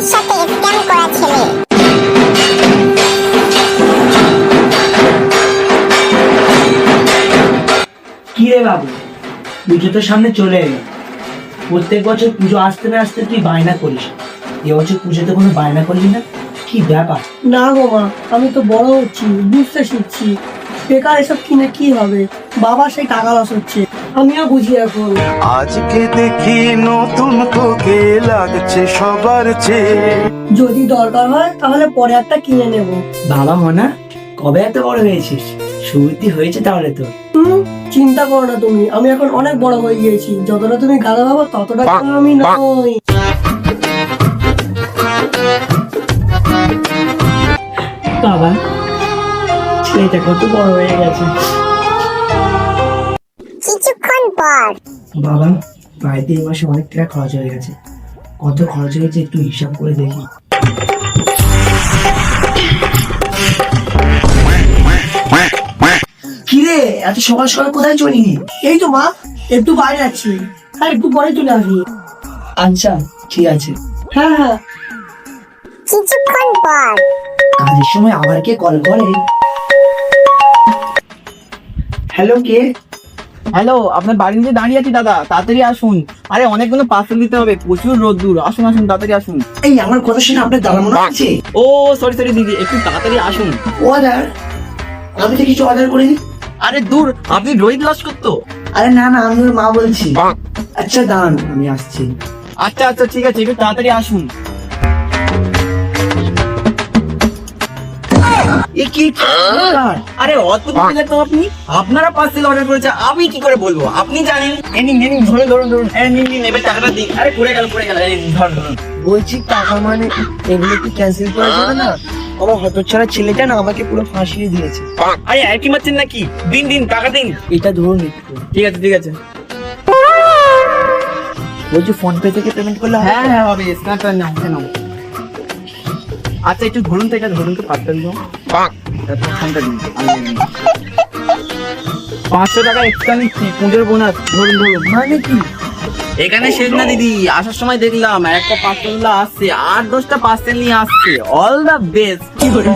মেয়ের সাথে স্ক্যাম করা ছেলে। কি রে বাবু, পুজো তো সামনে চলে এলো। প্রত্যেক বছর পুজো আসতে না আসতে তুই বায়না করিস, এবছর পুজোতে কোনো বায়না করলি না, কি ব্যাপার? না গো মা, আমি তো বড় হচ্ছি, বুঝতে শিখছি। বেকার এসব কিনে কি হবে, বাবা সেই টাকা লস হচ্ছে, আমিও বুঝি এখন। আজকে দেখি নতুন তোকে লাগছে সবার চেয়ে। যদি দরকার হয় তাহলে পরে একটা কিনে নেব। বাবা মনা, কবে এত বড় হয়েছিস? শুরুতে হয়েছে তাহলে তো। চিন্তা করো না তুমি, আমি এখন অনেক বড় হয়ে গিয়েছি। যতটা তুমি গাধা ভাবো ততটা কিন্তু আমি নই। বাবা, ছেলেটা কত বড় হয়ে গেছে। কিছুক্ষণ পর বাবা, বাড়িতে এই মাসে অনেক টাকা খরচ হয়ে গেছে। কত খরচ হয়েছে একটু হিসাব করে দেখি। কি রে, এত সকাল সকাল কোথায় চলি? এই তো মা, একটু বাইরে যাচ্ছি, আর একটু পরে চলে আসবি। আচ্ছা ঠিক আছে। হ্যাঁ হ্যাঁ। কিছুক্ষণ পর কাজের সময় আবার কে কল করে? হ্যালো, কে? হ্যালো, আপনার বাড়ির নিচে দাঁড়িয়ে আছি দাদা, তাড়াতাড়ি আসুন। আরে অনেকগুলো পার্সেল দিতে হবে, প্রচুর রোদ্দুর। আসুন আসুন, তাড়াতাড়ি আসুন। এই আমার কথা শুনে আপনার দাদা মনে হচ্ছে? ও সরি সরি দিদি, একটু তাড়াতাড়ি আসুন। অর্ডার? আমি তো কিছু অর্ডার করিনি। আরে দূর, আপনি রোহিত লস্কর তো? আরে না না, আমি ওর মা বলছি। আচ্ছা দাঁড়ান, আমি আসছি। আচ্ছা আচ্ছা ঠিক আছে, একটু তাড়াতাড়ি আসুন। এ কি? আরে অদ্ভুত বললেন তো আপনি। আপনারা পার্সেল অর্ডার করেছে, আমি কি করে বলবো? আপনি জানেন। এই নিন, এই নিন, ধরুন ধরুন ধরুন, এই নিন নিন, এবার টাকাটা দিন। আরে পড়ে গেল পড়ে গেল, এই নিন, ধরুন ধরুন। বলছি টাকা মানে এগুলো কি ক্যান্সেল করা যাবে না? আমার হতচ্ছাড়া ছেলেটা না আমাকে পুরো ফাঁসিয়ে দিয়েছে। আরে আর কি মারছেন নাকি? দিন দিন, টাকা দিন। এটা ধরুন একটু। ঠিক আছে ঠিক আছে। বলছি ফোন পে থেকে পেমেন্ট করলে হবে? হ্যাঁ হ্যাঁ হবে, স্ক্যানটা নাও কেন? আচ্ছা একটু ধরুন তো, এটা ধরুন তো, পাঁচটা দিন। ফোনটা দিন, আমি নিয়ে নিই। 500 টাকা এক্সট্রা নিচ্ছি, পুজোর বোনাস। ধরুন ধরুন। মানে কি? এখানে শেষ না দিদি, আসার সময় দেখলাম একটা পার্সেল আসছে, 8-10টা পার্সেল নিয়ে আসছে। All the best. কি করে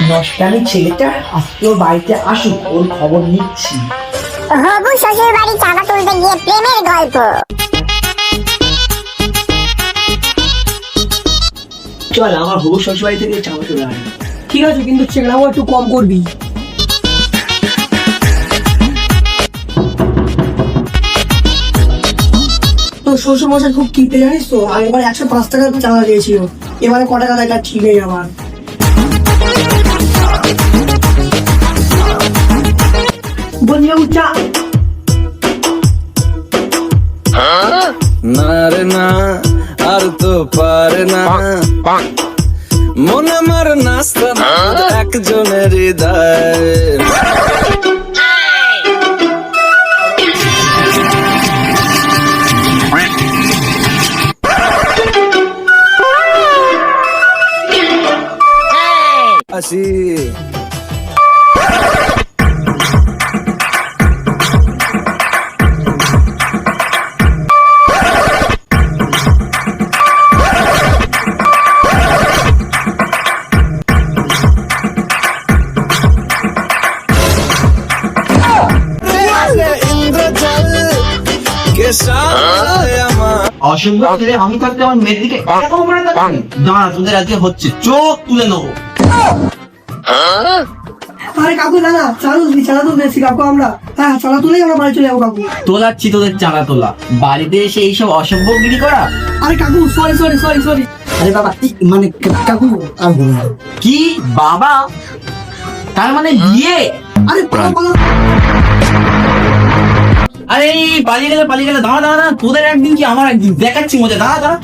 নষ্টামি ছেলেটা আজকে ওর বাড়িতে আসুক, ওর খবর নিচ্ছি। হবু শ্বশুর বাড়ি চাঁদা তুলতে গিয়ে প্রেমের গল্প। চল আমার হবু শ্বশুর বাড়ি থেকে চাঁদা তুলে আনি। ঠিক আছে, কিন্তু চেংড়াও একটু কম করবি। তো শ্বশুর মশাই খুব কিপটে জানিস তো, আগেবার 105 টাকা চাঁদা দিয়েছিল, এবারে ক টাকা দেখা ঠিক নেই আমার। বলছি বাবু চা। না রে না, আর তো পারে না, মন আমার নাস্তা না একজনের হৃদয়। আসি অসম্ভব ছেলে, আমি থাকতে আমার মেয়ের দিকে এরকম করে তাকাবি? দাঁড়া, তোদের আজকে হচ্ছে, চোখ তুলে নেবো। আরে কাকু না না, চাঁদা তুলতেছি কাকু আমরা। হ্যাঁ চাঁদা তুলেই আমরা বাড়ি চলে যাবো কাকু। তোলাচ্ছি তোদের চাঁদা তোলা, বাড়িতে এসে এইসব অসভ্যগিরি করা। আরে কাকু সরি সরি সরি সরি। আরে বাবা, মানে কাকু আর বলুন না। কি বাবা? তার মানে বিয়ে? আরে পালা পালা। আরে পালিয়ে গেলে, দাঁড়া দাঁড়া দাঁড়া, তোদের একদিন কি আমার একদিন, দেখাচ্ছি মজা, দাঁড়া দাঁড়া।